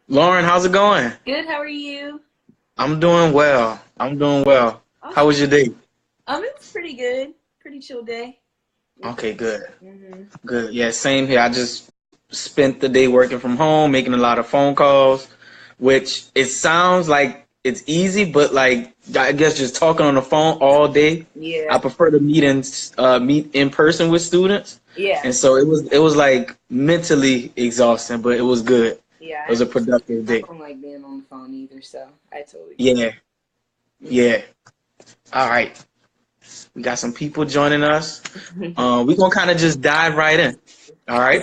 Lauren, how's it going? Good, how are you? I'm doing well. I'm doing well. How was Awesome. your day? It was pretty good. Pretty chill day. Okay, good. Mm-hmm. Good. Yeah, same here. I just spent the day working from home, making a lot of phone calls, which it sounds like it's easy, but like I guess just talking on the phone all day. I Yeah. prefer to meet in person with students, Yeah. and so it was like mentally exhausting, but it was good. Yeah, It I was a understand. productive I day. don't like being on the phone either, so I totally get Yeah, it. yeah. All right. We got some people joining us. Yeah. We're gonna kind of just dive right in. All right.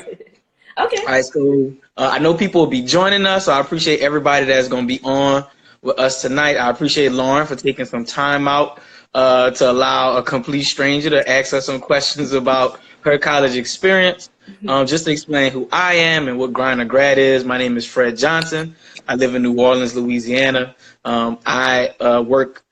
Okay. All right. So I know people will be joining us, so I appreciate everybody that's gonna be on with us tonight. I appreciate Lauren for taking some time out to allow a complete stranger to ask us some questions about her college experience. Just to explain who I am and what Grad is. My name is Fred Johnson. I live in New Orleans, Louisiana. I work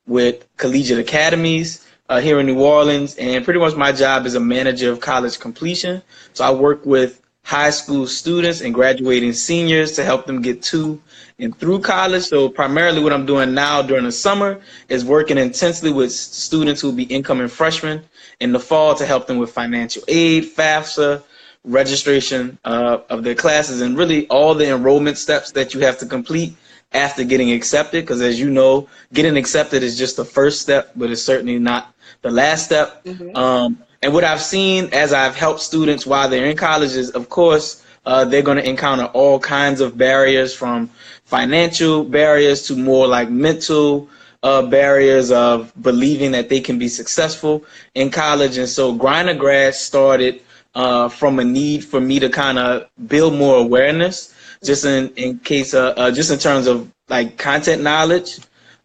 with collegiate academies here in New Orleans, and pretty much my job is a manager of college completion. So I work with high school students and graduating seniors to help them get to and through college. So primarily what I'm doing now during the summer is working intensely with students who will be incoming freshmen in the fall to help them with financial aid, FAFSA, registration of their classes, and really all the enrollment steps that you have to complete after getting accepted, because as you know, getting accepted is just the first step, but it's certainly not the last step. Mm-hmm. And what I've seen as I've helped students while they're in college is, of course, they're going to encounter all kinds of barriers, from financial barriers to more like mental barriers of believing that they can be successful in college. And so Grad started from a need for me to kind of build more awareness, just in case, just in terms of like content knowledge,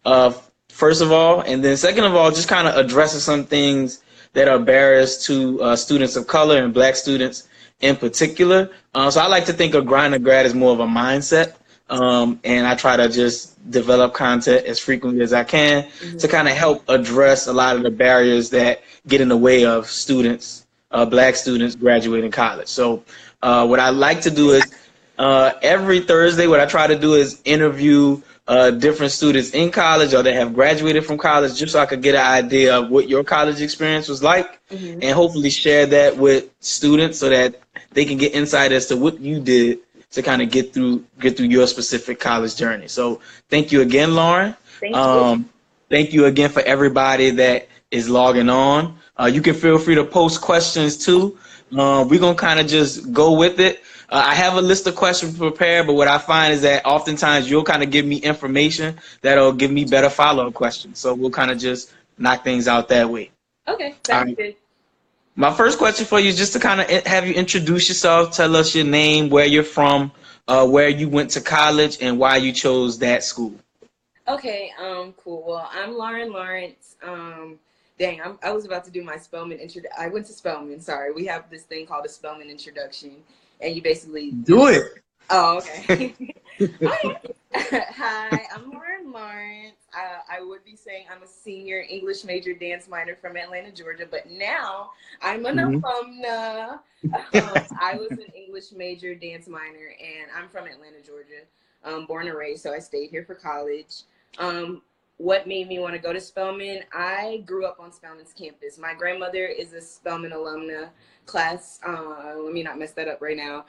uh, first of all, and then second of all, just kind of addressing some things that are barriers to students of color and Black students in particular. So I like to think of Grad as more of a mindset, and I try to just develop content as frequently as I can to Mm-hmm. kind of help address a lot of the barriers that get in the way of students, Black students graduating college. So what I like to do is every Thursday, what I try to do is interview different students in college or that have graduated from college, just so I could get an idea of what your college experience was like, Mm-hmm. and hopefully share that with students so that they can get insight as to what you did to kind of get through your specific college journey. So thank you again, Lauren. Thank you. Um, Thank you again for everybody that is logging on. You can feel free to post questions too. We're gonna kind of just go with it. I have a list of questions prepared, but what I find is that oftentimes you'll kind of give me information that'll give me better follow-up questions. So we'll kind of just knock things out that way. Okay, All sounds right. good. My first question for you is just to kind of have you introduce yourself, tell us your name, where you're from, where you went to college, and why you chose that school. Okay, cool. Well, I'm Lauren Lawrence. Dang, I was about to do my Spelman intro. I went to Spelman. Sorry, we have this thing called a Spelman introduction, and you basically Do it. Oh, okay. Hi, I'm Lauren Lawrence. I would be saying I'm a senior English major dance minor from Atlanta, Georgia, but now I'm an alumna. I was an English major dance minor, and I'm from Atlanta, Georgia. Born and raised, so I stayed here for college. What made me want to go to Spelman? I grew up on Spelman's campus. My grandmother is a Spelman alumna class. Let me not mess that up right now.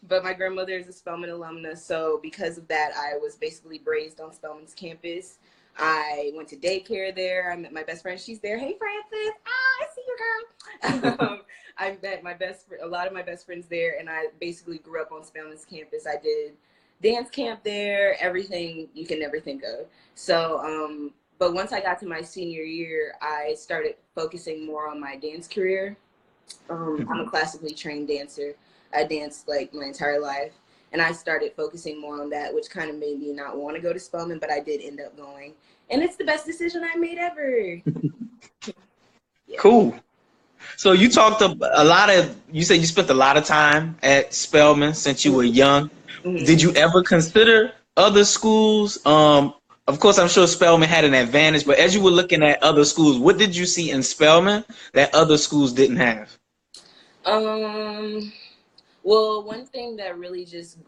But my grandmother is a Spelman alumna, so because of that, I was basically raised on Spelman's campus. I went to daycare there. I met my best friend. She's there. Hey, Francis. I see you, girl. I met a lot of my best friends there, and I basically grew up on Spelman's campus. I did dance camp there, everything you can never think of. So, but once I got to my senior year, I started focusing more on my dance career. I'm a classically trained dancer. I danced like my entire life, and I started focusing more on that, which kind of made me not want to go to Spelman, but I did end up going, and it's the best decision I made ever. Yeah. Cool. So you talked a lot of, you said you spent a lot of time at Spelman since you were young. Did you ever consider other schools? Of course, I'm sure Spelman had an advantage, but as you were looking at other schools, what did you see in Spelman that other schools didn't have? Well, one thing that really just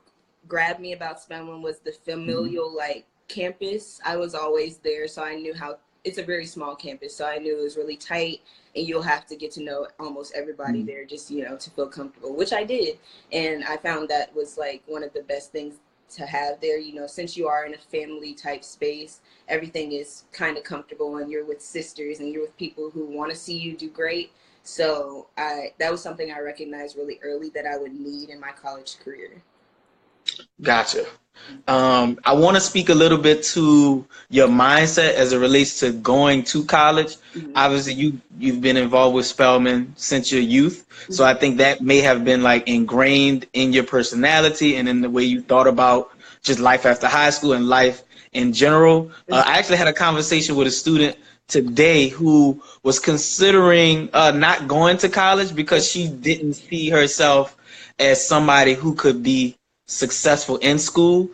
grabbed me about Spelman was the familial like campus. I was always there, so I knew how it's a very small campus, so I knew it was really tight, and you'll have to get to know almost everybody there just, you know, to feel comfortable, which I did. And I found that was like one of the best things to have there, you know, since you are in a family type space, everything is kind of comfortable, and you're with sisters and you're with people who want to see you do great. So that was something I recognized really early that I would need in my college career. Gotcha. I want to speak a little bit to your mindset as it relates to going to college. Obviously, you've been involved with Spelman since your youth, so I think that may have been like ingrained in your personality and in the way you thought about just life after high school and life in general. I actually had a conversation with a student today who was considering not going to college because she didn't see herself as somebody who could be successful in school.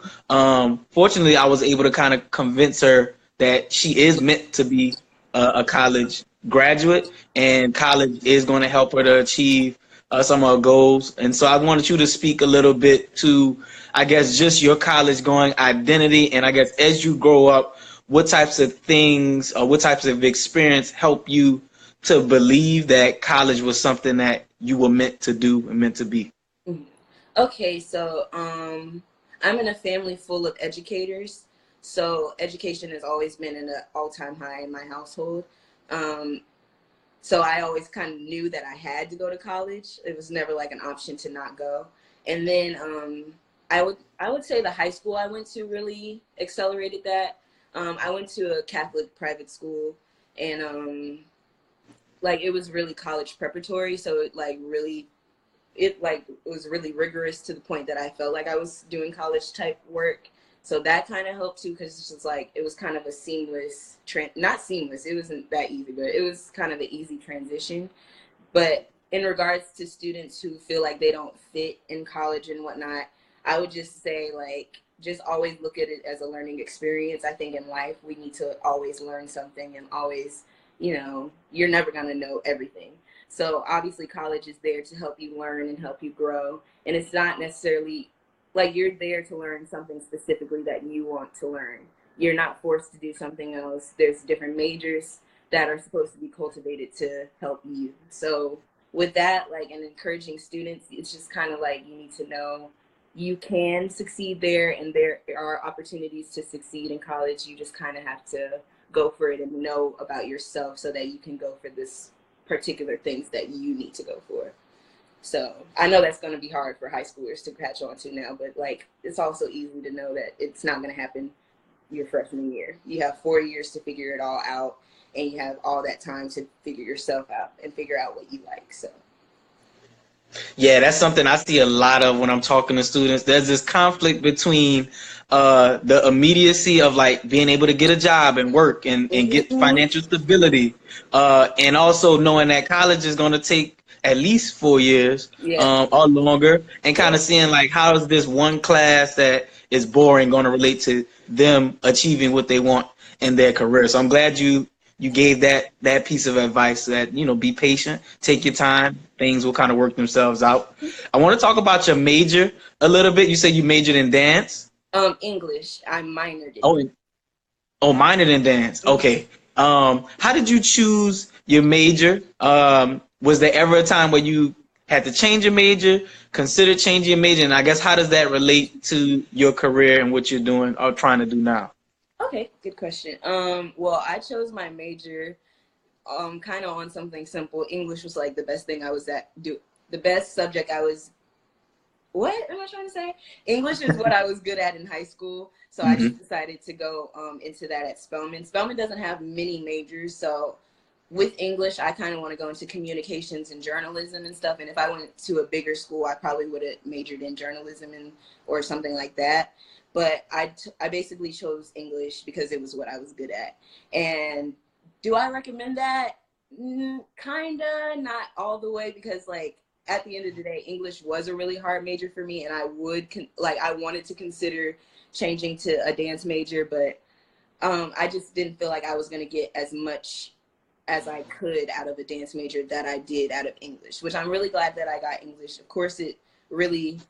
Fortunately, I was able to kind of convince her that she is meant to be a college graduate, and college is going to help her to achieve some of her goals. And so I wanted you to speak a little bit to, I guess, just your college going identity, and I guess as you grow up, what types of things or what types of experience help you to believe that college was something that you were meant to do and meant to be? Okay, so I'm in a family full of educators, so education has always been in an all-time high in my household. So I always kind of knew that I had to go to college. It was never like an option to not go. And then I would say the high school I went to really accelerated that. I went to a Catholic private school, and like it was really college preparatory, so it was really rigorous to the point that I felt like I was doing college type work. So that kind of helped too, because it's just like it was kind of a seamless not seamless, it wasn't that easy, but it was kind of an easy transition. But in regards to students who feel like they don't fit in college and whatnot, I would just say like just always look at it as a learning experience. I think in life we need to always learn something, and always, you know, you're never going to know everything. So obviously college is there to help you learn and help you grow. And it's not necessarily like you're there to learn something specifically that you want to learn. You're not forced to do something else. There's different majors that are supposed to be cultivated to help you. So with that, like, and encouraging students, it's just kind of like you need to know you can succeed there, and there are opportunities to succeed in college. You just kind of have to go for it and know about yourself so that you can go for this particular things that you need to go for. So I know that's going to be hard for high schoolers to catch on to now, but like it's also easy to know that it's not going to happen your freshman year. You have 4 years to figure it all out, and you have all that time to figure yourself out and figure out what you like. So yeah, that's something I see a lot of when I'm talking to students. There's this conflict between the immediacy of like being able to get a job and work and get financial stability, and also knowing that college is going to take at least 4 years, Yeah. or longer, and kind Yeah. of seeing like how is this one class that is boring going to relate to them achieving what they want in their career. So I'm glad you gave that piece of advice that, be patient, take your time, things will kind of work themselves out. I want to talk about your major a little bit. You said you majored in dance. English. I minored in Oh, it. oh, minored in dance. Mhm. Okay. How did you choose your major? Was there ever a time where you had to change your major, consider changing your major, and I guess how does that relate to your career and what you're doing or trying to do now? Okay, good question. Well, I chose my major kind of on something simple. English was like the best thing I was at do the best subject I was what am I trying to say? English is what I was good at in high school. So I just Hmm. decided to go into that at Spelman. Spelman doesn't have many majors, so with English, I kind of want to go into communications and journalism and stuff. And if I went to a bigger school, I probably would have majored in journalism and or something like that. But I basically chose English because it was what I was good at. And do I recommend that? Kinda, not all the way, because like at the end of the day, English was a really hard major for me, and I would I wanted to consider changing to a dance major, but I just didn't feel like I was going to get as much as I could out of a dance major that I did out of English, which I'm really glad that I got English. Of course, it really,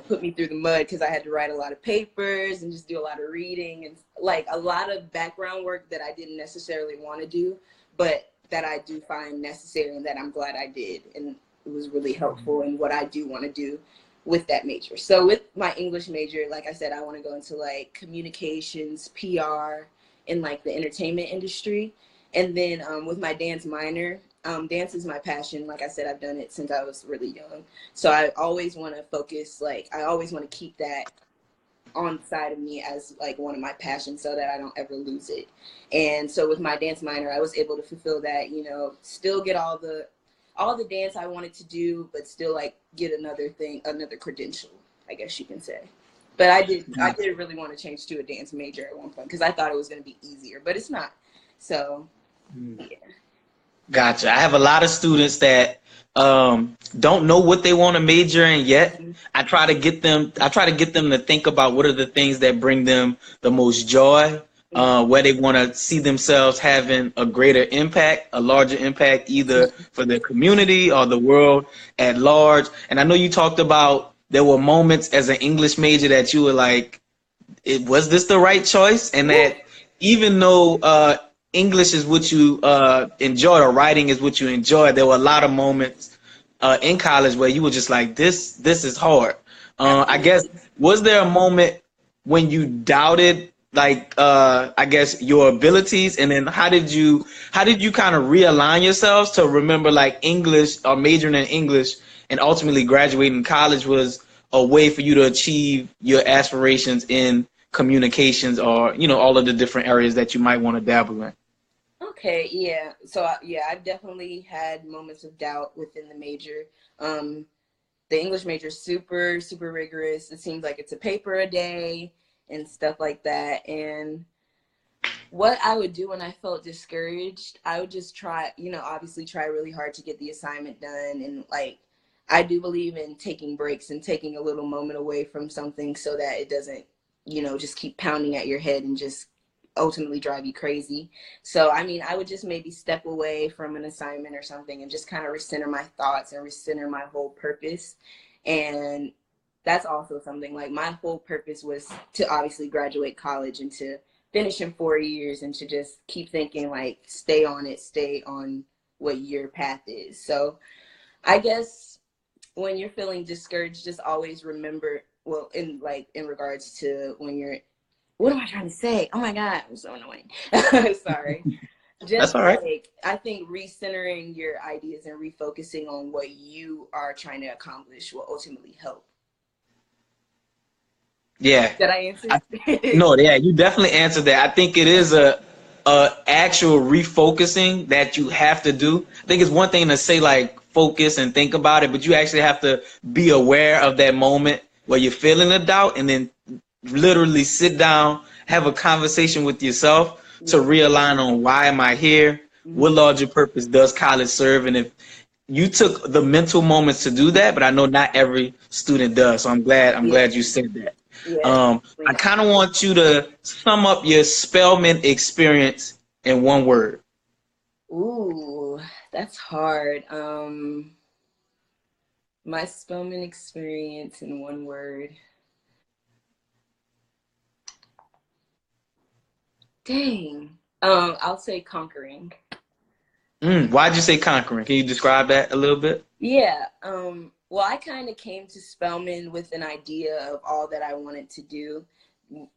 put me through the mud because I had to write a lot of papers and just do a lot of reading and like a lot of background work that I didn't necessarily want to do, but that I do find necessary and that I'm glad I did. And it was really helpful in what I do want to do with that major. So with my English major, like I said, I want to go into like communications, PR, and like the entertainment industry. And then with my dance minor, dance is my passion. Like I said, I've done it since I was really young. So I always want to focus, like I always want to keep that on the side of me as like one of my passions so that I don't ever lose it. And so with my dance minor, I was able to fulfill that, still get all the dance I wanted to do, but still like get another credential, I guess you can say. But I did really want to change to a dance major at one point because I thought it was going to be easier, but it's not. So yeah. Gotcha. I have a lot of students that don't know what they want to major in yet. Mhm. I try to get them to think about what are the things that bring them the most joy, where they want to see themselves having a greater impact, a larger impact, either for their community or the world at large. And I know you talked about there were moments as an English major that you were like, was this the right choice? And that even though English is what you enjoy or writing is what you enjoy, there were a lot of moments in college where you were just like, this is hard. I guess, Absolutely. was there a moment when you doubted like I guess your abilities, and then how did you kind of realign yourselves to remember like English or majoring in English and ultimately graduating college was a way for you to achieve your aspirations in communications or all of the different areas that you might want to dabble in? Okay, yeah. So yeah, I've definitely had moments of doubt within the major. Um, the English major is super, super rigorous. It seems like it's a paper a day and stuff like that. And what I would do when I felt discouraged, I would just try, obviously try really hard to get the assignment done. And like, I do believe in taking breaks and taking a little moment away from something so that it doesn't, just keep pounding at your head and just ultimately drive you crazy. So, I mean, I would just maybe step away from an assignment or something and just kind of recenter my thoughts and recenter my whole purpose. And that's also something like my whole purpose was to obviously graduate college and to finish in 4 years and to just keep thinking like stay on it, stay on what your path is. So I guess when you're feeling discouraged, just always remember, well, in regards to when you're, what am I trying to say? Oh my God, I'm so annoying. Sorry. That's Just all right. like, I think recentering your ideas and refocusing on what you are trying to accomplish will ultimately help. Yeah. Did I answer? No, yeah, you definitely answered that. I think it is a actual refocusing that you have to do. I think it's one thing to say like focus and think about it, but you actually have to be aware of that moment where you're feeling a doubt, and then literally sit down, have a conversation with yourself to Yeah. realign on why am I here? What Mhm. larger purpose does college serve? And if you took the mental moments to do that, but I know not every student does. So I'm Yeah, glad you said that. yeah. I kind of want you to sum up your Spelman experience in one word. Ooh, that's hard. My Spelman experience in one word. Dang. I'll say conquering. Why'd you say conquering? Can you describe that a little bit? Yeah. Well, I kind of came to Spelman with an idea of all that I wanted to do,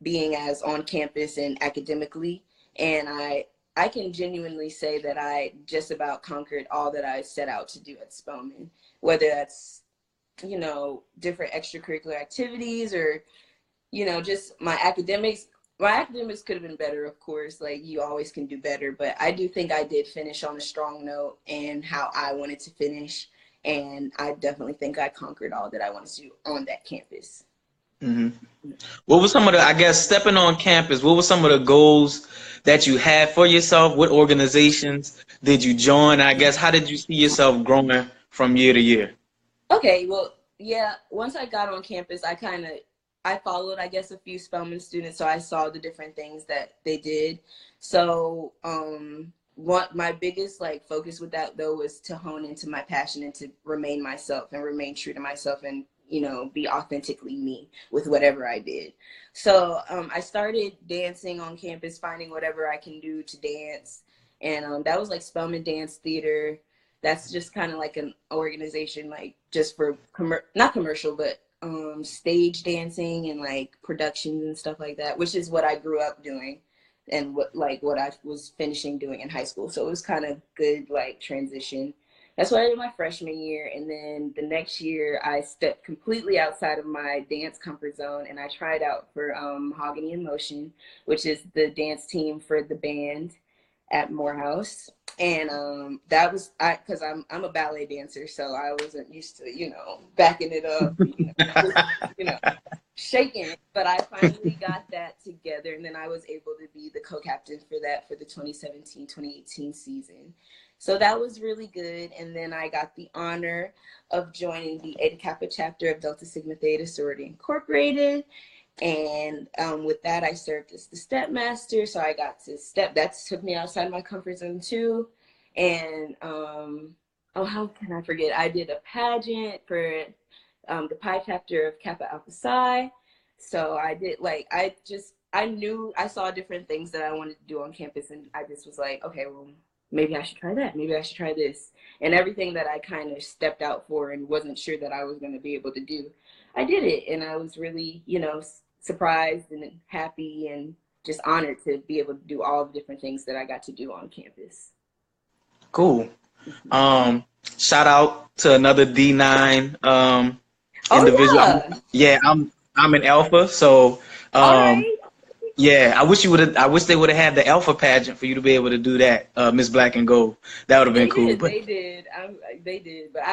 being as on campus and academically, and I can genuinely say that I just about conquered all that I set out to do at Spelman, whether that's, different extracurricular activities or, just my academics. My academics could have been better, of course, like you always can do better, but I do think I did finish on a strong note and how I wanted to finish. And I definitely think I conquered all that I wanted to do on that campus. hmm What was some of the, I guess, stepping on campus, what were some of the goals that you had for yourself? What organizations did you join? I guess, how did you see yourself growing from year to year? Okay, well, yeah, once I got on campus, I followed, I guess, a few Spelman students, so I saw the different things that they did. So, what my biggest like focus with that though was to hone into my passion and to remain myself and remain true to myself and be authentically me with whatever I did. So, I started dancing on campus, finding whatever I can do to dance, and that was like Spelman Dance Theater. That's just kind of like an organization like just for not commercial but stage dancing and like productions and stuff like that, which is what I grew up doing and what I was finishing doing in high school. So it was kind of good like transition. That's what I did my freshman year, and then the next year I stepped completely outside of my dance comfort zone and I tried out for Mahogany in Motion, which is the dance team for the band at Morehouse. And that was because I'm a ballet dancer, so I wasn't used to backing it up, you know shaking it. But I finally got that together, and then I was able to be the co-captain for that for the 2017-2018 season. So that was really good. And then I got the honor of joining the Eta Kappa chapter of Delta Sigma Theta Sorority Incorporated. And with that, I served as the step master. So I got to step. That took me outside my comfort zone too. And oh, how can I forget? I did a pageant for the Pi chapter of Kappa Alpha Psi. So I did I knew I saw different things that I wanted to do on campus, and I just was like, okay, well, maybe I should try that. Maybe I should try this. And everything that I kind of stepped out for and wasn't sure that I was going to be able to do, I did it. And I was really, surprised and happy and just honored to be able to do all the different things that I got to do on campus. Cool. Shout out to another D9 individual. Yeah. Yeah, I'm an alpha, so All right. yeah, I wish they would have had the alpha pageant for you to be able to do that, Miss Black and Gold. That would have been cool. But They did. They did. But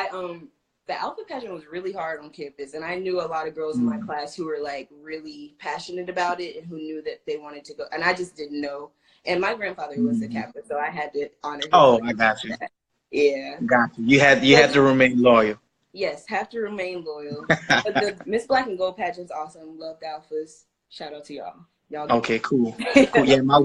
the alpha pageant was really hard on campus, and I knew a lot of girls in my class who were like really passionate about it and who knew that they wanted to go, and I just didn't know. And my grandfather was a Kappa, so I had to honor him. Oh, I got you. Yeah, got you. You had to remain loyal. Yes, have to remain loyal. But the Miss Black and Gold pageant's awesome. Loved alphas. Shout out to y'all. Okay, cool. Cool. Yeah, my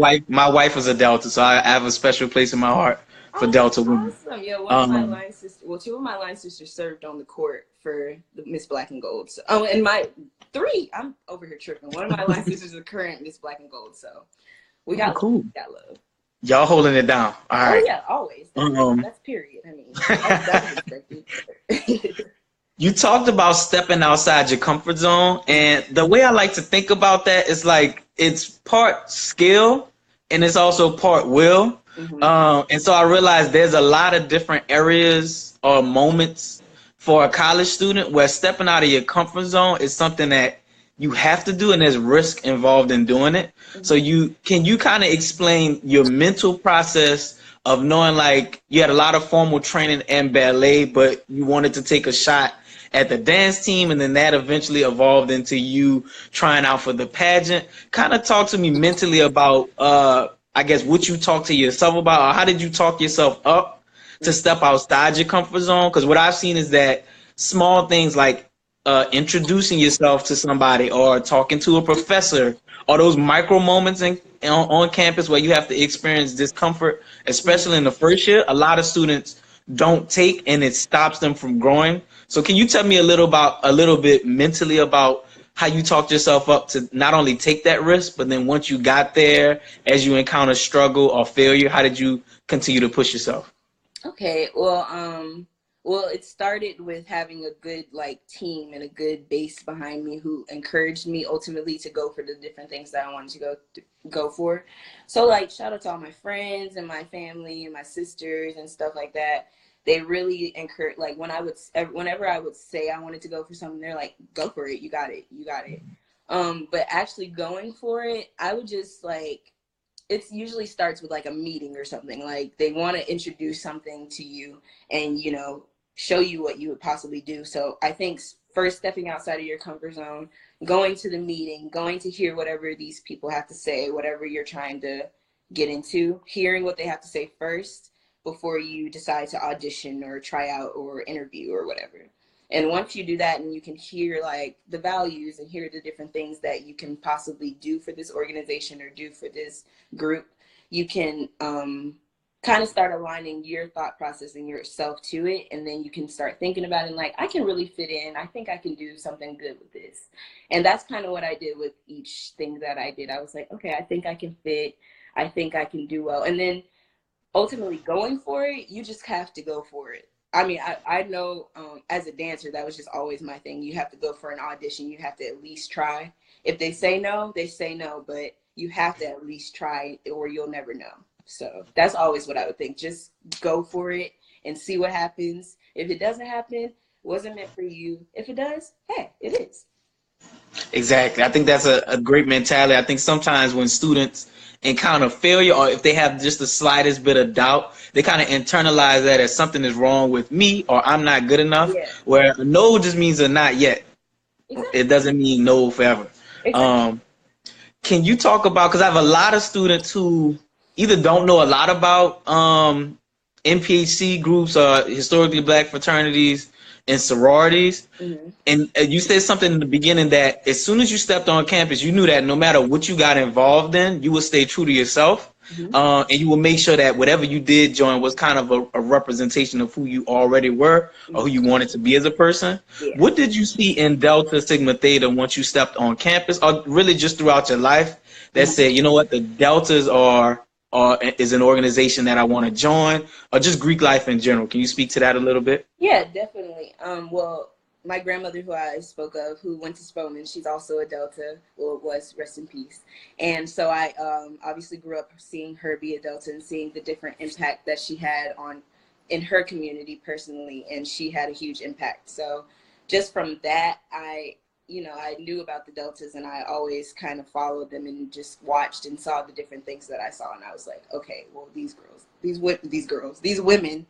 wife was a Delta, so I have a special place in my heart for Delta women. Awesome. Yeah, one of my line sisters, two of my line sisters served on the court for the Miss Black and Gold. So, and I'm over here tripping. One of my line sisters is a current Miss Black and Gold, so we got cool. Love. Got love. Y'all holding it down. All right. Oh yeah, always. That's period. I mean, that's expected. You talked about stepping outside your comfort zone, and the way I like to think about that is like it's part skill and it's also part will. And so I realized there's a lot of different areas or moments for a college student where stepping out of your comfort zone is something that you have to do, and there's risk involved in doing it. So can you kind of explain your mental process of knowing like you had a lot of formal training and ballet, but you wanted to take a shot at the dance team, and then that eventually evolved into you trying out for the pageant? Kind of talk to me mentally about, I guess, what you talk to yourself about, or how did you talk yourself up to step outside your comfort zone. Because what I've seen is that small things like introducing yourself to somebody or talking to a professor or those micro moments on campus where you have to experience discomfort, especially in the first year, a lot of students don't take, and it stops them from growing. So can you tell me a little bit mentally about how you talked yourself up to not only take that risk, but then once you got there, as you encounter struggle or failure, how did you continue to push yourself? Okay, well, it started with having a good like team and a good base behind me who encouraged me ultimately to go for the different things that I wanted to go for. So like shout out to all my friends and my family and my sisters and stuff like that. They really encourage, like whenever I would say I wanted to go for something, they're like, go for it, you got it, you got it. But actually going for it, I would just like, it usually starts with like a meeting or something. Like they want to introduce something to you and, you know, show you what you would possibly do. So I think first stepping outside of your comfort zone, going to the meeting, going to hear whatever these people have to say, whatever you're trying to get into, hearing what they have to say first before you decide to audition or try out or interview or whatever. And once you do that and you can hear like the values and hear the different things that you can possibly do for this organization or do for this group, you can kind of start aligning your thought process and yourself to it. And then you can start thinking about it and like, I can really fit in. I think I can do something good with this. And that's kind of what I did with each thing that I did. I was like, okay, I think I can fit. I think I can do well. And then ultimately going for it, you just have to go for it. I mean, I know as a dancer, that was just always my thing. You have to go for an audition. You have to at least try. If they say no, they say no, but you have to at least try or you'll never know. So that's always what I would think. Just go for it and see what happens. If it doesn't happen, wasn't meant for you. If it does, hey, it is. Exactly. I think that's a great mentality. I think sometimes when students encounter failure or if they have just the slightest bit of doubt, they kind of internalize that as something is wrong with me or I'm not good enough, Yeah, where a no just means a not yet. It exactly. doesn't mean no forever. Exactly. Um, can you talk about, because I have a lot of students who either don't know a lot about NPHC groups or historically black fraternities and sororities, Mm-hmm. and you said something in the beginning that as soon as you stepped on campus, you knew that no matter what you got involved in, you would stay true to yourself. Mm-hmm. And you will make sure that whatever you did join was kind of a representation of who you already were or who Mm-hmm. you wanted to be as a person. Yeah. What did you see in Delta Sigma Theta once you stepped on campus, or really just throughout your life, that Mm-hmm. said, you know what, the Deltas are is an organization that I want to join, or just Greek life in general? Can you speak to that a little bit? Yeah, definitely. Well, my grandmother, who I spoke of, who went to Spelman, she's also a Delta. Well, was, rest in peace. And so I obviously grew up seeing her be a Delta and seeing the different impact that she had on in her community personally, and she had a huge impact. So just from that, I knew about the Deltas, and I always kind of followed them and just watched and saw the different things that I saw, and I was like, okay, well, these women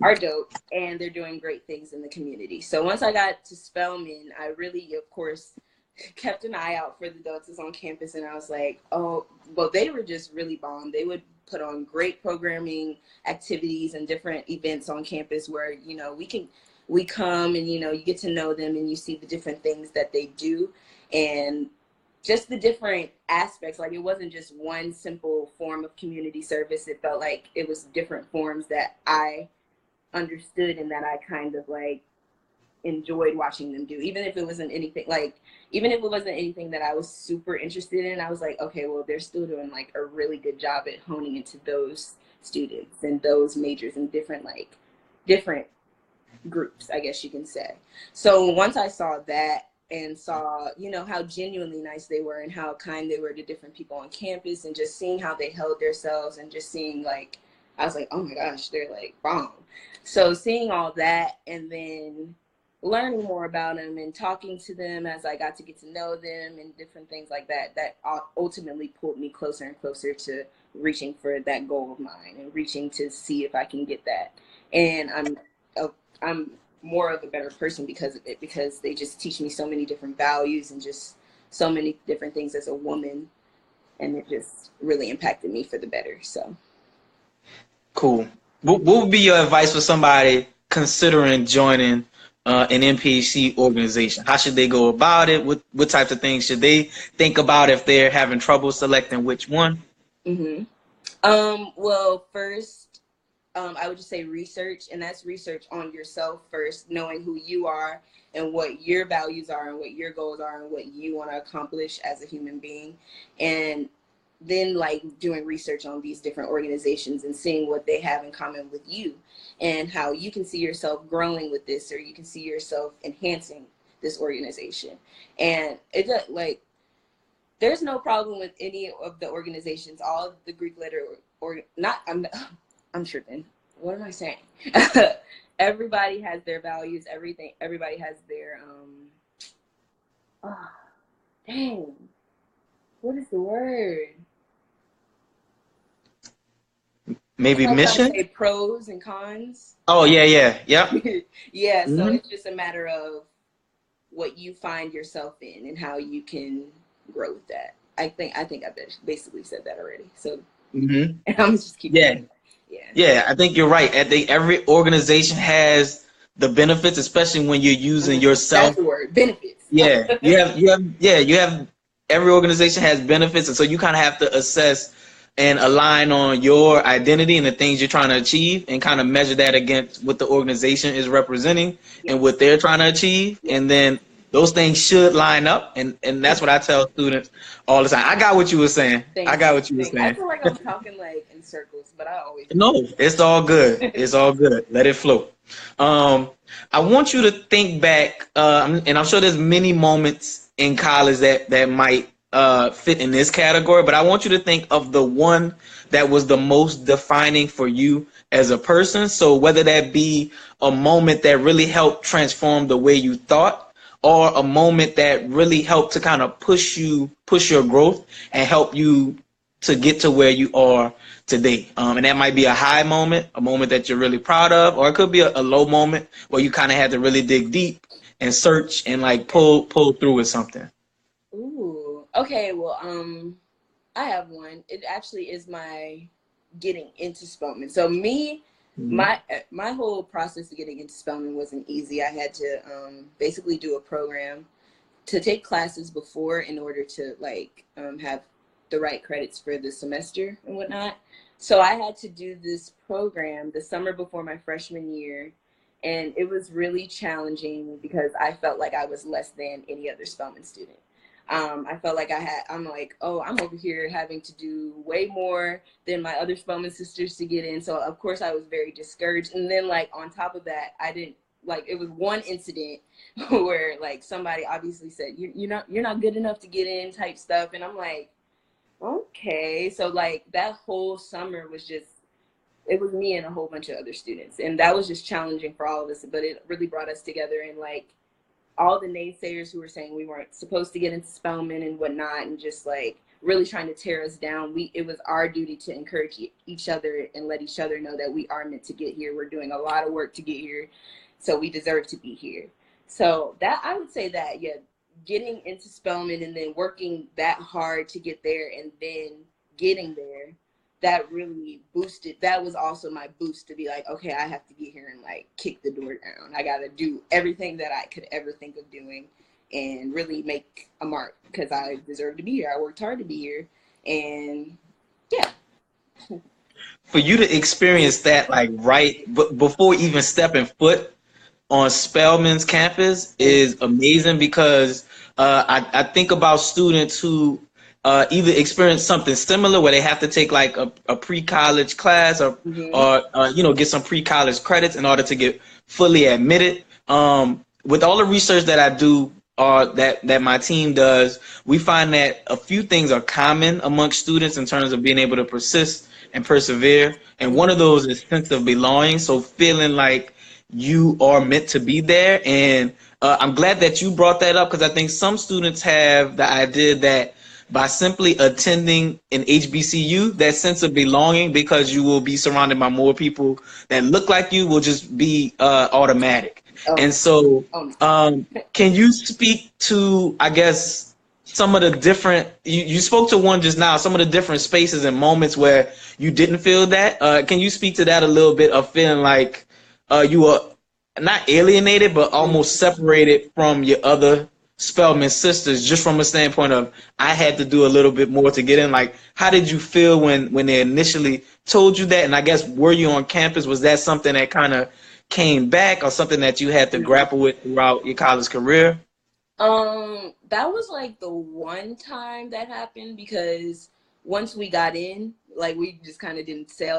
are dope and they're doing great things in the community. So once I got to Spelman, I really, of course, kept an eye out for the Deltas on campus, and I was like, oh, well, they were just really bomb. They would put on great programming activities and different events on campus where, we come and, you get to know them and you see the different things that they do and just the different aspects. Like it wasn't just one simple form of community service. It felt like it was different forms that I understood and that I kind of like enjoyed watching them do, even if it wasn't anything that I was super interested in. I was like, okay, well, they're still doing like a really good job at honing into those students and those majors and different groups, I guess you can say. So once I saw that and saw, how genuinely nice they were and how kind they were to different people on campus and just seeing how they held themselves and just seeing like, I was like, oh my gosh, they're like bomb. So seeing all that and then learning more about them and talking to them as I got to get to know them and different things like that, that ultimately pulled me closer and closer to reaching for that goal of mine and reaching to see if I can get that. And I'm more of a better person because of it, because they just teach me so many different values and just so many different things as a woman, and it just really impacted me for the better. So Cool. what would be your advice for somebody considering joining an NPHC organization? How should they go about it? What types of things should they think about if they're having trouble selecting which one? Mm-hmm. Well, first, I would just say research, and that's research on yourself first, knowing who you are and what your values are and what your goals are and what you want to accomplish as a human being. And then like doing research on these different organizations and seeing what they have in common with you and how you can see yourself growing with this, or you can see yourself enhancing this organization. And it's like, there's no problem with any of the organizations, all of the Greek letter or not. I'm tripping. What am I saying? Everybody has their values. Everybody has their oh, dang. What is the word? Maybe I'm trying to mission? say pros and cons. Oh yeah, yeah, yep. Yeah, so Mm-hmm. it's just a matter of what you find yourself in and how you can grow with that. I think I basically said that already. So Mm-hmm. I'm just keeping Yeah. it. Yeah. Yeah, I think you're right. I think every organization has the benefits, especially when you're using That's yourself. the word, benefits. Yeah, you have every organization has benefits, and so you kind of have to assess and align on your identity and the things you're trying to achieve, and kind of measure that against what the organization is representing Yes. and what they're trying to achieve, Yes. and then those things should line up, and that's what I tell students all the time. I got what you were saying. I Thank got you. what you were I saying. feel like I'm talking like in circles, but I always No, it's all good. It's all good. Let it flow. Um, I want you to think back, and I'm sure there's many moments in college that might fit in this category, but I want you to think of the one that was the most defining for you as a person. So whether that be a moment that really helped transform the way you thought, or a moment that really helped to kind of push your growth and help you to get to where you are today. And that might be a high moment, a moment that you're really proud of, or it could be a low moment where you kind of had to really dig deep and search and like pull through with something. Ooh. Okay, well, I have one. It actually is my getting into Spelman. So me, Mm-hmm. my whole process of getting into Spelman wasn't easy. I had to basically do a program to take classes before in order to like have the right credits for the semester and whatnot. So I had to do this program the summer before my freshman year, and it was really challenging because I felt like I was less than any other Spelman student. I felt like I'm like, oh, I'm over here having to do way more than my other Spelman sisters to get in. So of course I was very discouraged. And then like on top of that, I didn't like, it was one incident where like somebody obviously said, you're not good enough to get in type stuff. And I'm like, okay. So like that whole summer was just, it was me and a whole bunch of other students. And that was just challenging for all of us, but it really brought us together. And like, all the naysayers who were saying we weren't supposed to get into Spelman and whatnot, and just like really trying to tear us down, it was our duty to encourage each other and let each other know that we are meant to get here. We're doing a lot of work to get here, so we deserve to be here. So that, I would say that, yeah, getting into Spelman and then working that hard to get there and then getting there, that really boosted, that was also my boost to be like, okay, I have to get here and like kick the door down. I got to do everything that I could ever think of doing and really make a mark because I deserve to be here. I worked hard to be here. And yeah. For you to experience that like before even stepping foot on Spelman's campus is amazing because I think about students who either experience something similar where they have to take like a pre-college class or get some pre-college credits in order to get fully admitted. With all the research that I do that my team does, we find that a few things are common amongst students in terms of being able to persist and persevere. And one of those is sense of belonging. So feeling like you are meant to be there. And I'm glad that you brought that up because I think some students have the idea that by simply attending an HBCU, that sense of belonging, because you will be surrounded by more people that look like you, will just be automatic. Oh, And so, oh no. can you speak to, I guess, some of the different, you spoke to one just now, some of the different spaces and moments where you didn't feel that. Can you speak to that a little bit, of feeling like you were not alienated, but almost separated from your other Spelman sisters, just from a standpoint of, I had to do a little bit more to get in? Like, how did you feel when they initially told you that? And I guess, were you on campus? Was that something that kind of came back, or something that you had to grapple with throughout your college career? That was like the one time that happened, because once we got in, like, we just kind of didn't say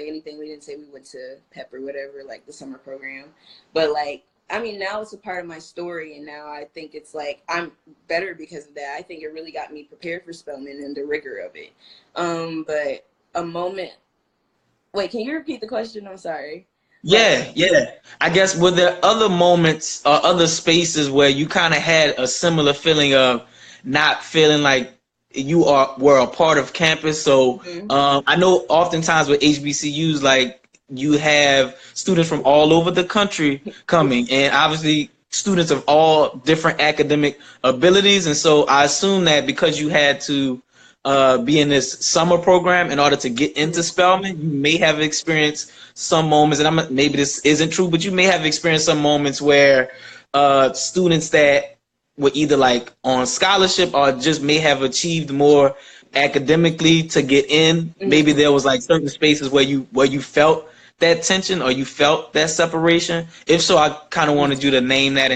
anything. We didn't say we went to PEP or whatever, like the summer program. But like, I mean, now it's a part of my story, and now I think it's like I'm better because of that. I think it really got me prepared for Spelman and the rigor of it. But a moment. Wait, can you repeat the question? I'm sorry. Like, Yeah, yeah. I guess, were there other moments or other spaces where you kind of had a similar feeling of not feeling like were a part of campus? So mhm. I know oftentimes with HBCUs, like, you have students from all over the country coming, and obviously students of all different academic abilities. And so I assume that because you had to be in this summer program in order to get into Spelman, you may have experienced some moments, and maybe this isn't true, but you may have experienced some moments where students that were either like on scholarship or just may have achieved more academically to get in. Maybe there was like certain spaces where you felt that tension, or you felt that separation. If so, I kind of wanted you to name that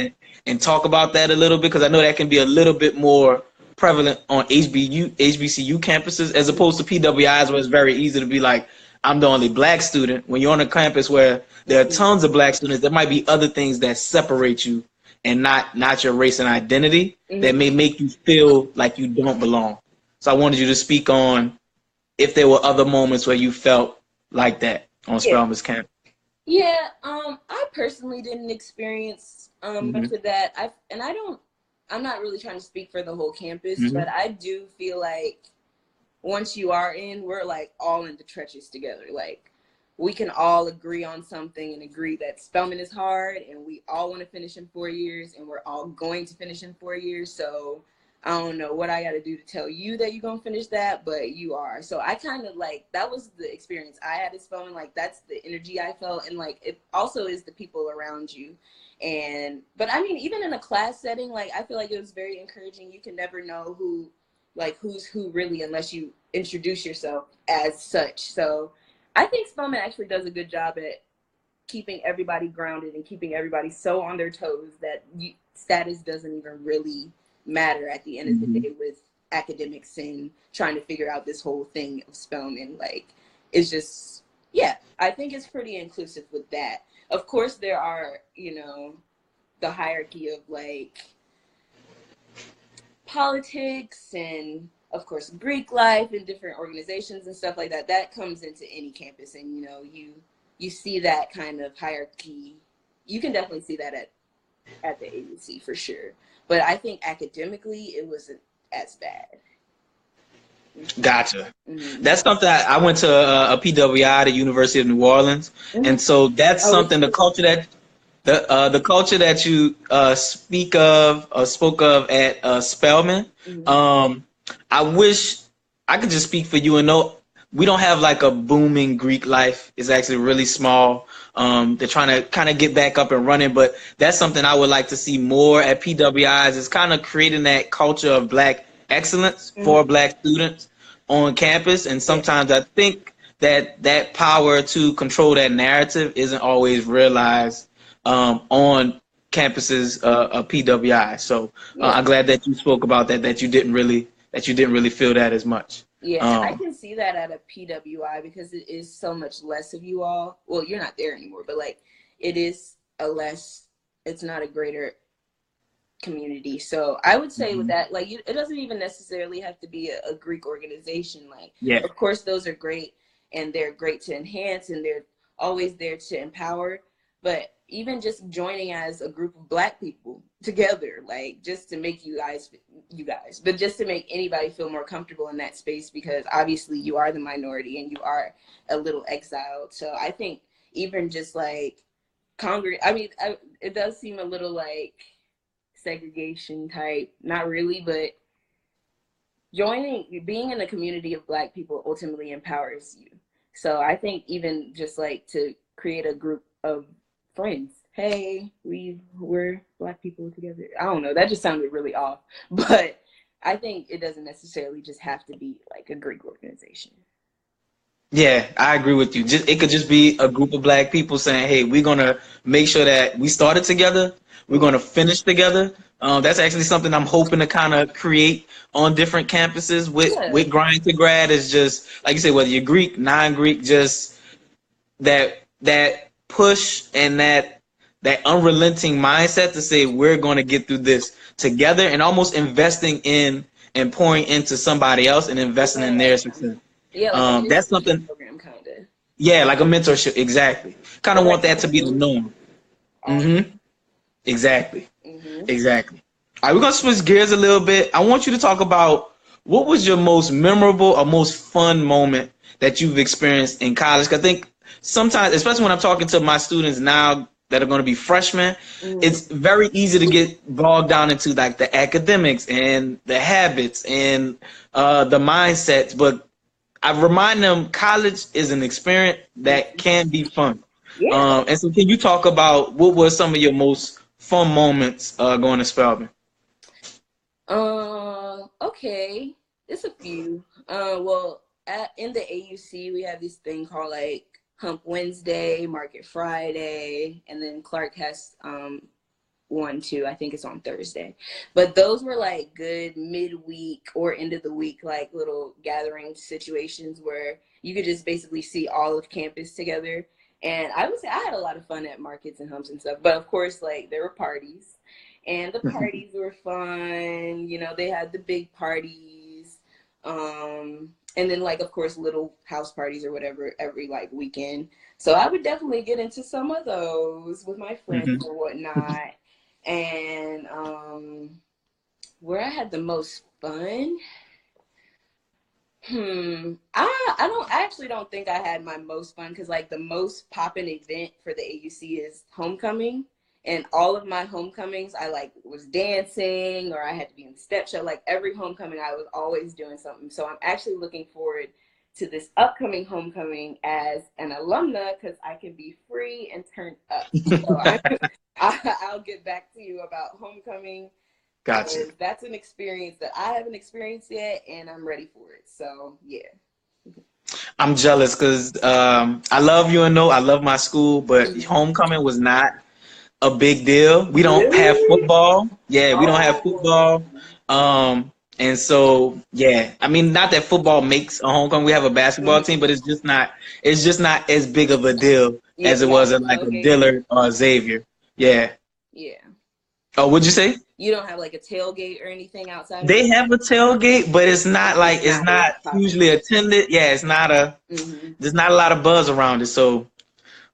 and talk about that a little bit, because I know that can be a little bit more prevalent on HBCU campuses, as opposed to PWIs, where it's very easy to be like, I'm the only black student. When you're on a campus where there are tons of black students, there might be other things that separate you, and not your race and identity, that may make you feel like you don't belong. So I wanted you to speak on if there were other moments where you felt like that on Yeah. Spelman's campus. Yeah, I personally didn't experience much Mm-hmm. of that. I'm not really trying to speak for the whole campus, Mm-hmm. but I do feel like once you are in, we're like all in the trenches together. Like, we can all agree on something and agree that Spelman is hard, and we all want to finish in 4 years, and we're all going to finish in 4 years. So I don't know what I got to do to tell you that you're going to finish that, but you are. So I kind of like, that was the experience I had at Spelman. Like, that's the energy I felt. And like, it also is the people around you. But I mean, even in a class setting, like, I feel like it was very encouraging. You can never know who's who really, unless you introduce yourself as such. So I think Spelman actually does a good job at keeping everybody grounded and keeping everybody so on their toes that status doesn't even really matter at the end of the Mm-hmm. day with academics and trying to figure out this whole thing of Spelman. Like, it's just, yeah, I think it's pretty inclusive with that. Of course, there are, the hierarchy of like politics and of course Greek life and different organizations and stuff like that. That comes into any campus, and you see that kind of hierarchy. You can definitely see that at the agency for sure. But I think academically it wasn't as bad. Gotcha. Mm-hmm. That's something I went to a PWI, the University of New Orleans, Mm-hmm. and so that's Oh, something, the culture that you speak of or spoke of at Spelman. mm-hmm. Um, I wish I could just speak for you and know we don't have like a booming Greek life. It's actually really small. They're trying to kind of get back up and running, but that's something I would like to see more at PWIs. Is kind of creating that culture of black excellence Mm-hmm. for black students on campus. And Yeah. sometimes I think that power to control that narrative isn't always realized on campuses of PWI. So Yeah. I'm glad that you spoke about that you didn't really feel that as much. Yeah, and I Um, can see that at a PWI because it is so much less of you all. Well, you're not there anymore, but like, it is it's not a greater community. So I would say with mhm. that, like, it doesn't even necessarily have to be a Greek organization. Like, Yeah. of course, those are great, and they're great to enhance, and they're always there to empower. But even just joining as a group of Black people together, like, just to make but just to make anybody feel more comfortable in that space, because obviously you are the minority and you are a little exiled. So I think even just like it does seem a little like segregation type, not really, but being in a community of Black people ultimately empowers you. So I think even just like to create a group of friends. Hey, we're Black people together. I don't know. That just sounded really off, but I think it doesn't necessarily just have to be like a Greek organization. Yeah, I agree with you. It could just be a group of Black people saying, "Hey, we're gonna make sure that we started together. We're gonna finish together." That's actually something I'm hoping to kind of create on different campuses Yeah. with Grind to Grad. Is just like you said, whether you're Greek, non-Greek, just that push and that unrelenting mindset to say we're going to get through this together, and almost investing in and pouring into somebody else and investing in Yeah. their success. Yeah, like a That's mentorship something. program kind of. Yeah, like a mentorship. Exactly. Kind Or of like want a that to be the community. norm. Mm-hmm. Exactly. Mm-hmm. Exactly. All right, we're gonna switch gears a little bit. I want you to talk about what was your most memorable or most fun moment that you've experienced in college. 'Cause I think sometimes, especially when I'm talking to my students now that are going to be freshmen, Mm-hmm. it's very easy to get bogged down into like the academics and the habits and the mindsets. But I remind them college is an experience that can be fun. Yeah. And so, can you talk about what were some of your most fun moments going to Spelman? Okay. It's a few. Well, in the AUC, we have this thing called like Hump Wednesday, Market Friday, and then Clark has one too. I think it's on Thursday. But those were like good midweek or end of the week, like little gathering situations where you could just basically see all of campus together. And I would say I had a lot of fun at markets and humps and stuff. But of course, like there were parties, and the parties were fun. You know, they had the big parties. And then like of course little house parties or whatever every like weekend. So I would definitely get into some of those with my friends Hmm. or whatnot. And where I had the most fun, I actually don't think I had my most fun because like the most poppin' event for the AUC is homecoming. And all of my homecomings, I like was dancing or I had to be in the step show. Like every homecoming, I was always doing something. So I'm actually looking forward to this upcoming homecoming as an alumna because I can be free and turned up. So I'll get back to you about homecoming Gotcha. because that's an experience that I haven't experienced yet, and I'm ready for it. So yeah. I'm jealous because I love UNO. I love my school, but homecoming was not a big deal. We don't have Really? football. Yeah, we don't have Oh. football. And so yeah, I mean, not that football makes a homecoming. We have a basketball team, but it's just not as big of a deal Yeah, as you it don't was have at a like a tailgate. Dillard or a Xavier. Yeah. Yeah. Oh, what'd you say? You don't have like a tailgate or anything outside of They that. have a tailgate, but It's it's not as not popping. hugely attended. Yeah, it's not Mm-hmm. there's not a lot of buzz around it. So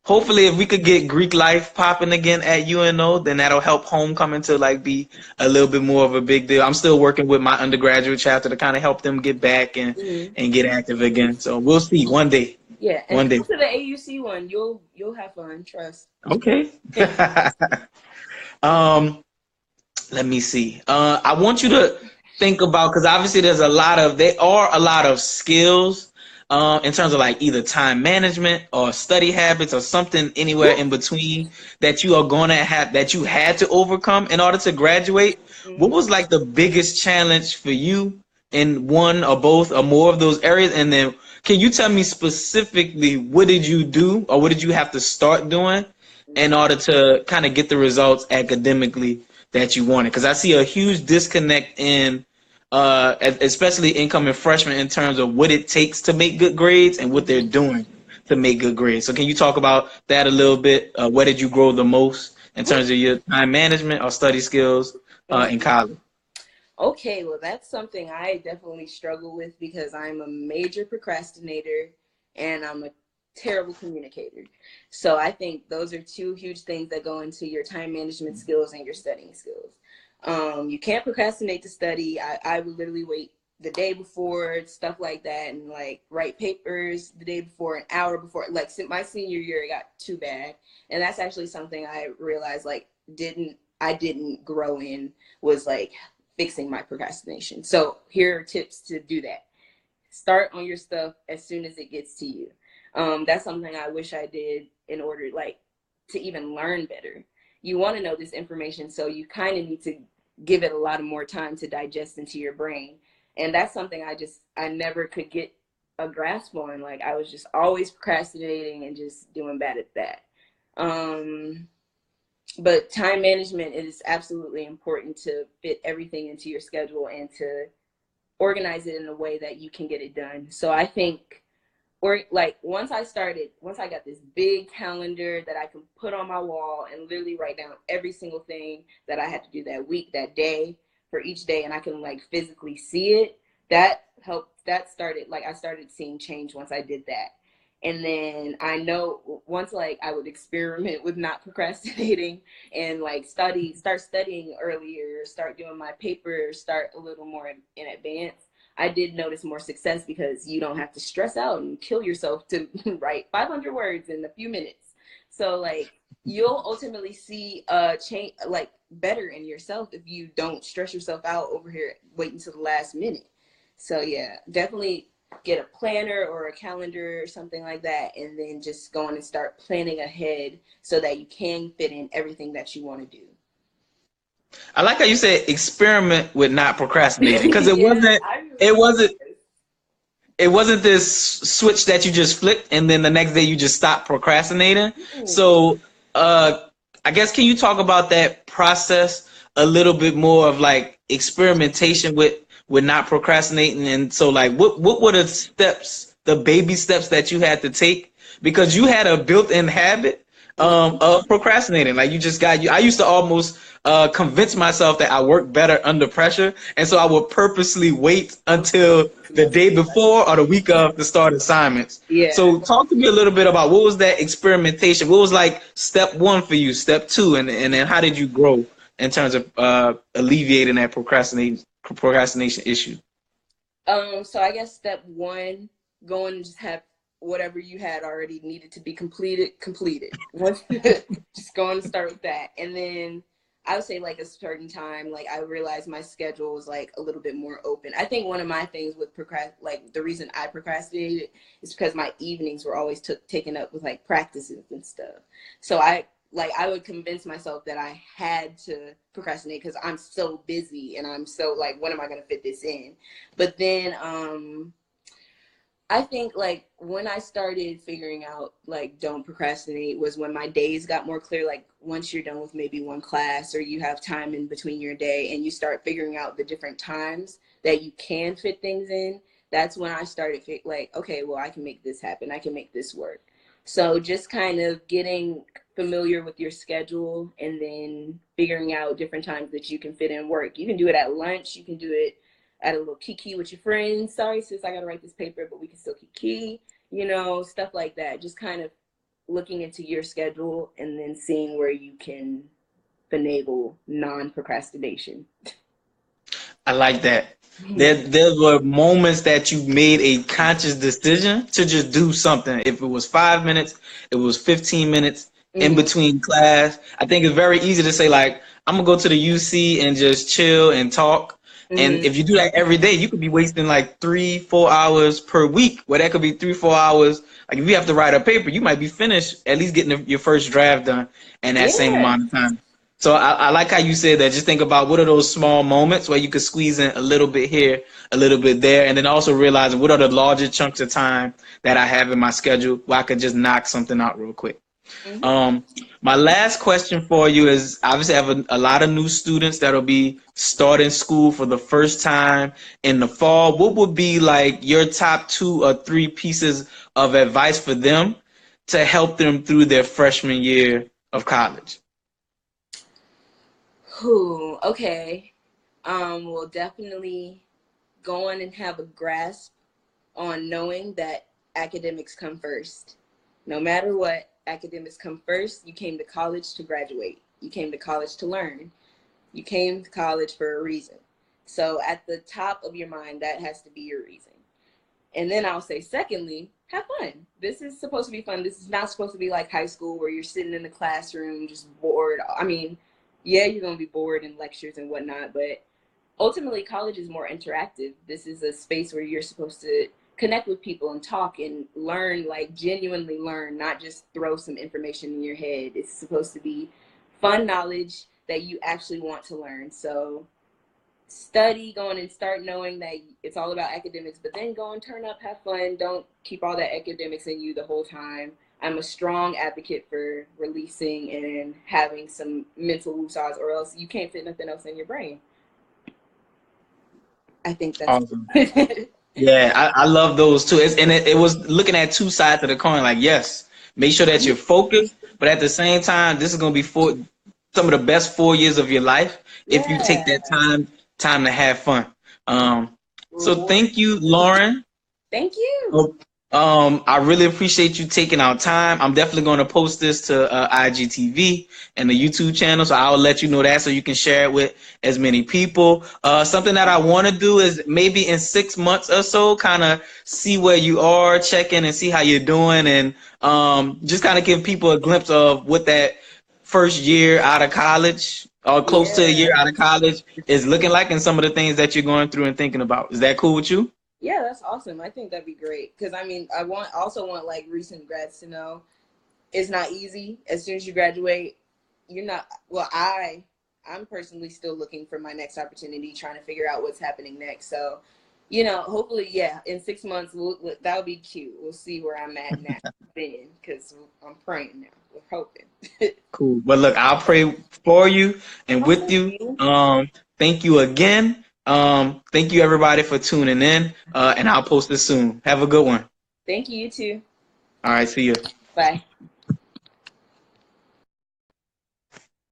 hopefully, if we could get Greek life popping again at UNO, then that'll help homecoming to like be a little bit more of a big deal. I'm still working with my undergraduate chapter to kind of help them get back Mm-hmm. and get active again. So we'll see one day. Yeah, and One come day. to the AUC one. You'll have fun. Trust. Okay. um, let me see. I want you to think about because obviously there are a lot of skills in terms of like either time management or study habits or something anywhere in between that you are gonna have that you had to overcome in order to graduate. What Mm-hmm. was like the biggest challenge for you in one or both or more of those areas? And then can you tell me specifically what did you do or what did you have to start doing in order to kind of get the results academically that you wanted? Because I see a huge disconnect in, especially incoming freshmen, in terms of what it takes to make good grades and what they're Mm-hmm. doing to make good grades. So, can you talk about that a little bit? Where did you grow the most in terms of your time management or study skills in Mm-hmm. college? Okay, well, that's something I definitely struggle with because I'm a major procrastinator and I'm a terrible communicator. So I think those are two huge things that go into your time management skills and your studying skills. You can't procrastinate to study. I would literally wait the day before, stuff like that, and like write papers the day before, an hour before. Like my senior year, it got too bad, and that's actually something I realized like didn't grow in was like fixing my procrastination. So here are tips to do that. Start on your stuff as soon as it gets to you. That's something I wish I did in order like to even learn better. You want to know this information, so you kind of need to give it a lot of more time to digest into your brain. And that's something I never could get a grasp on. Like I was just always procrastinating and just doing bad at that. But time management is absolutely important to fit everything into your schedule and to organize it in a way that you can get it done. So I think, or like once I got this big calendar that I can put on my wall and literally write down every single thing that I had to do that week, that day, for each day, and I can like physically see it, that helped. That started, like I started seeing change once I did that. And then I know once like I would experiment with not procrastinating and like start studying earlier, start doing my papers, start a little more in advance, I did notice more success because you don't have to stress out and kill yourself to write 500 words in a few minutes. So like you'll ultimately see a change, like better in yourself if you don't stress yourself out over here waiting till the last minute. So yeah, definitely get a planner or a calendar or something like that, and then just go on and start planning ahead so that you can fit in everything that you want to do. I like how you said experiment with not procrastinating, because it Yeah, wasn't I really it like wasn't this. it wasn't this switch that you just flipped and then the next day you just stopped procrastinating. Ooh. So I guess, can you talk about that process a little bit more, of like experimentation with not procrastinating? And so like what were the steps, the baby steps that you had to take, because you had a built-in habit of procrastinating. Like you just got you. I used to almost convince myself that I work better under pressure, and so I would purposely wait until the day before or the week of to start assignments. Yeah. So talk to me a little bit about what was that experimentation? What was like step one for you, step two, and then how did you grow in terms of alleviating that procrastination issue? So I guess step one, go and just have whatever you had already needed to be completed. Once just go and start with that. And then I would say like a certain time, like I realized my schedule was like a little bit more open. I think one of my things with like the reason I procrastinated is because my evenings were always taken up with like practices and stuff. So I would convince myself that I had to procrastinate because I'm so busy and I'm so like, when am I going to fit this in? But then I think like when I started figuring out like don't procrastinate was when my days got more clear. Like once you're done with maybe one class or you have time in between your day and you start figuring out the different times that you can fit things in, that's when I started like, okay, well, I can make this happen. I can make this work. So just kind of getting familiar with your schedule and then figuring out different times that you can fit in work. You can do it at lunch. You can do it at a little kiki with your friends. Sorry, sis, I got to write this paper, but we can still kiki, stuff like that. Just kind of looking into your schedule and then seeing where you can finagle non-procrastination. I like that. There were moments that you made a conscious decision to just do something. If it was 5 minutes, it was 15 minutes in Mm-hmm. between class. I think it's very easy to say like, I'm gonna go to the UC and just chill and talk. And Mm-hmm. if you do that every day, you could be wasting like 3-4 hours per week. Where that could be 3-4 hours. Like if you have to write a paper, you might be finished at least getting your first draft done in that same Yeah. amount of time. So I like how you said that. Just think about what are those small moments where you could squeeze in a little bit here, a little bit there, and then also realizing what are the larger chunks of time that I have in my schedule where I could just knock something out real quick. Mm-hmm. Um, my last question for you is, obviously I have a lot of new students that'll be starting school for the first time in the fall. What would be like your top 2 or 3 pieces of advice for them to help them through their freshman year of college? Whew, okay. Well, definitely go on and have a grasp on knowing that academics come first. No matter what, academics come first. You came to college to graduate. You came to college to learn. You came to college for a reason. So at the top of your mind, that has to be your reason. And then I'll say, secondly, have fun. This is supposed to be fun. This is not supposed to be like high school where you're sitting in the classroom just bored. I mean, yeah, you're going to be bored in lectures and whatnot, but ultimately college is more interactive. This is a space where you're supposed to connect with people and talk and learn, like genuinely learn, not just throw some information in your head. It's supposed to be fun knowledge that you actually want to learn. So study, go on and start knowing that it's all about academics, but then go and turn up, have fun. Don't keep all that academics in you the whole time. I'm a strong advocate for releasing and having some mental woosahs, or else you can't fit nothing else in your brain. I think that's Awesome. Yeah, I love those too. It was looking at two sides of the coin. Like, yes, make sure that you're focused, but at the same time, this is going to be some of the best 4 years of your life if you take Yeah. that time to have fun. So Reward. thank you, Lauren. Thank you. Oh, I really appreciate you taking our time. I'm definitely going to post this to IGTV and the YouTube channel, so I'll let you know that so you can share it with as many people. Something that I want to do is maybe in 6 months or so, kind of see where you are, check in and see how you're doing, and just kind of give people a glimpse of what that first year out of college or close to a year Yeah. out of college is looking like, and some of the things that you're going through and thinking about. Is that cool with you? Yeah, that's awesome. I think that'd be great. Because I mean, also want like recent grads to know it's not easy. As soon as you graduate, you're not. Well, I'm personally still looking for my next opportunity, trying to figure out what's happening next. So, hopefully, yeah, in 6 months, that'll be cute. We'll see where I'm at now, then, because I'm praying now. We're hoping. Cool. But look, I'll pray for you and Oh, with thank you. you. Thank you again. Thank you everybody for tuning in. And I'll post this soon. Have a good one. Thank you, you too. All right, see you. Bye.